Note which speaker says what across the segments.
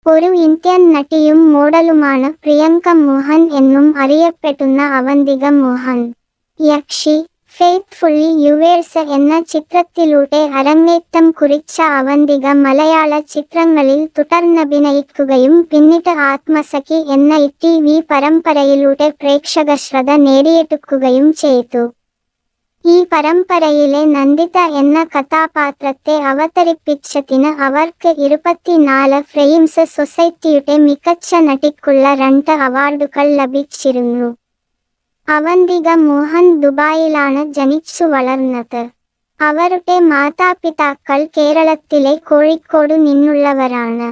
Speaker 1: ഒരു ഇന്ത്യൻ നടിയും മോഡലുമാണ് പ്രിയങ്ക മോഹൻ എന്നും അറിയപ്പെടുന്ന അവന്തിക മോഹൻ. യക്ഷി ഫെയ്ത്ത്ഫുള്ളി യുവേഴ്സ് എന്ന ചിത്രത്തിലൂടെ അരങ്ങേറ്റം കുറിച്ച അവന്തിക മലയാള ചിത്രങ്ങളിൽ തുടർന്നഭിനയിക്കുകയും പിന്നീട് ആത്മസഖി എന്ന TV പരമ്പരയിലൂടെ പ്രേക്ഷക ശ്രദ്ധ നേടിയെടുക്കുകയും ചെയ്തു. ഈ പരമ്പരയിലെ നന്ദിത എന്ന കഥാപാത്രത്തെ അവതരിപ്പിച്ചതിന് അവർക്ക് 24 ഫ്രെയിംസ് സൊസൈറ്റിയുടെ മികച്ച നടിക്കുള്ള 2 അവാർഡുകൾ ലഭിച്ചിരുന്നു. അവന്തിക മോഹൻ ദുബായിലാണ് ജനിച്ചു വളർന്നത്. അവരുടെ മാതാപിതാക്കൾ കേരളത്തിലെ കോഴിക്കോടു നിന്നുള്ളവരാണ്.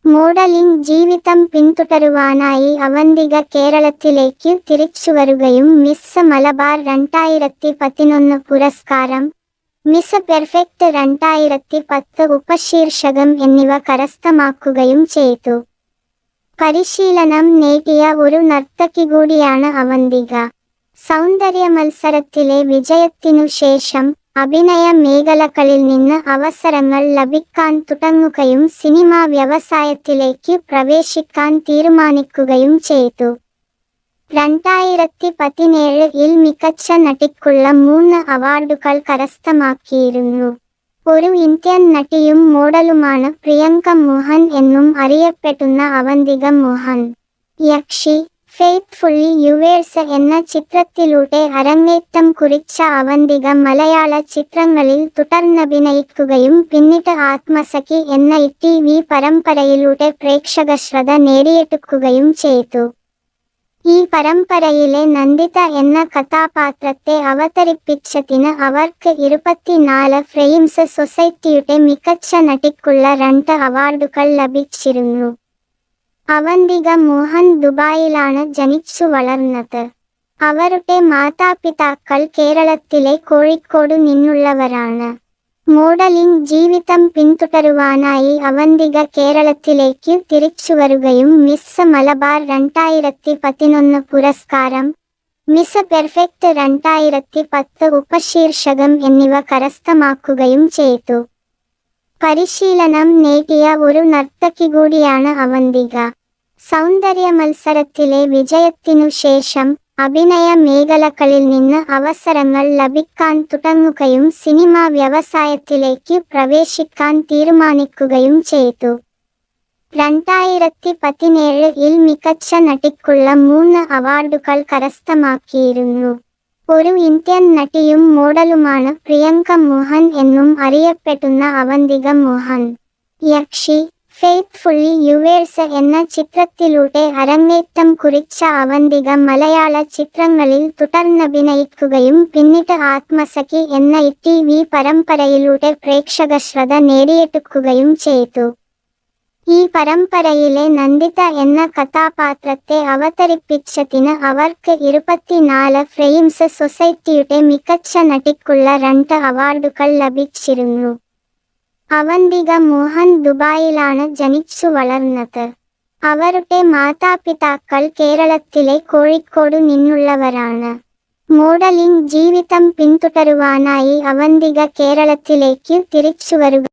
Speaker 1: മോഡലിംഗ് ജീവിതം പിന്തുടരുവാനായി അവന്തിക കേരളത്തിലേക്ക് തിരിച്ചുവരുകയും മിസ് മലബാർ 2011 പുരസ്കാരം, മിസ് പെർഫെക്റ്റ് 2010 ഉപശീർഷകം എന്നിവ കരസ്ഥമാക്കുകയും ചെയ്തു. പരിശീലനം നേടിയ ഒരു നർത്തകി കൂടിയാണ് അവന്തിക. സൗന്ദര്യ മത്സരത്തിലെ വിജയത്തിനു ശേഷം അഭിനയ മേഖലകളിൽ നിന്ന് അവസരങ്ങൾ ലഭിക്കാൻ തുടങ്ങുകയും സിനിമാ വ്യവസായത്തിലേക്ക് പ്രവേശിക്കാൻ തീരുമാനിക്കുകയും ചെയ്തു. 2017-ൽ മികച്ച നടിക്കുള്ള 3 അവാർഡുകൾ കരസ്ഥമാക്കിയിരുന്നു. ഒരു ഇന്ത്യൻ നടിയും മോഡലുമാണ് പ്രിയങ്ക മോഹൻ എന്നും അറിയപ്പെടുന്ന അവന്തിക മോഹൻ. യക്ഷി ഫെയ്ത്ത്ഫുള്ളി യുവേഴ്സ് എന്ന ചിത്രത്തിലൂടെ അരങ്ങേറ്റം കുറിച്ച അവന്തിക മലയാള ചിത്രങ്ങളിൽ തുടർന്നഭിനയിക്കുകയും പിന്നീട് ആത്മസഖി എന്ന TV പരമ്പരയിലൂടെ പ്രേക്ഷക ശ്രദ്ധ നേടിയെടുക്കുകയും ചെയ്തു. ഈ പരമ്പരയിലെ നന്ദിത എന്ന കഥാപാത്രത്തെ അവതരിപ്പിച്ചതിന് അവർക്ക് 24 ഫ്രെയിംസ് സൊസൈറ്റിയുടെ മികച്ച നടിക്കുള്ള 2 അവാർഡുകൾ ലഭിച്ചിരുന്നു. അവന്തിക മോഹൻ ദുബായിലാണ് ജനിച്ചു വളർന്നത്. അവരുടെ മാതാപിതാക്കൾ കേരളത്തിലെ കോഴിക്കോടു നിന്നുള്ളവരാണ്. മോഡലിംഗ് ജീവിതം പിന്തുടരുവാനായി അവന്തിക കേരളത്തിലേക്ക് തിരിച്ചുവരുകയും മിസ് മലബാർ 2011 പുരസ്കാരം, മിസ് പെർഫെക്റ്റ് 2010 ഉപശീർഷകം എന്നിവ കരസ്ഥമാക്കുകയും ചെയ്തു. പരിശീലനം നേടിയ ഒരു നർത്തകി കൂടിയാണ് അവന്തിക. സൗന്ദര്യ മത്സരത്തിലെ വിജയത്തിനു ശേഷം അഭിനയ മേഖലകളിൽ നിന്ന് അവസരങ്ങൾ ലഭിക്കാൻ തുടങ്ങുകയും സിനിമാ വ്യവസായത്തിലേക്ക് പ്രവേശിക്കാൻ തീരുമാനിക്കുകയും ചെയ്തു. 2017-ൽ മികച്ച നടിക്കുള്ള 3 അവാർഡുകൾ കരസ്ഥമാക്കിയിരുന്നു. ഒരു ഇന്ത്യൻ നടിയും മോഡലുമാണ് പ്രിയങ്ക മോഹൻ എന്നും അറിയപ്പെടുന്ന അവന്തിക മോഹൻ. യക്ഷി ഫെയ്ത്ത്ഫുള്ളി യുവേഴ്സ് എന്ന ചിത്രത്തിലൂടെ അരങ്ങേറ്റം കുറിച്ച അവന്തിക മലയാള ചിത്രങ്ങളിൽ തുടർന്നഭിനയിക്കുകയും പിന്നീട് ആത്മസഖി എന്ന TV പരമ്പരയിലൂടെ പ്രേക്ഷക ശ്രദ്ധ നേടിയെടുക്കുകയും ചെയ്തു. ഈ പരമ്പരയിലെ നന്ദിത എന്ന കഥാപാത്രത്തെ അവതരിപ്പിച്ചതിന് അവർക്ക് 24 ഫ്രെയിംസ് സൊസൈറ്റിയുടെ മികച്ച നടിക്കുള്ള 2 അവാർഡുകൾ ലഭിച്ചിരുന്നു. അവന്തിക മോഹൻ ദുബായിലാണ് ജനിച്ചു വളർന്നത്. അവരുടെ മാതാപിതാക്കൾ കേരളത്തിലെ കോഴിക്കോടു നിന്നുള്ളവരാണ്. മോഡലിംഗ് ജീവിതം പിന്തുടരുവാനായി അവന്തിക കേരളത്തിലേക്ക് തിരിച്ചുവരുക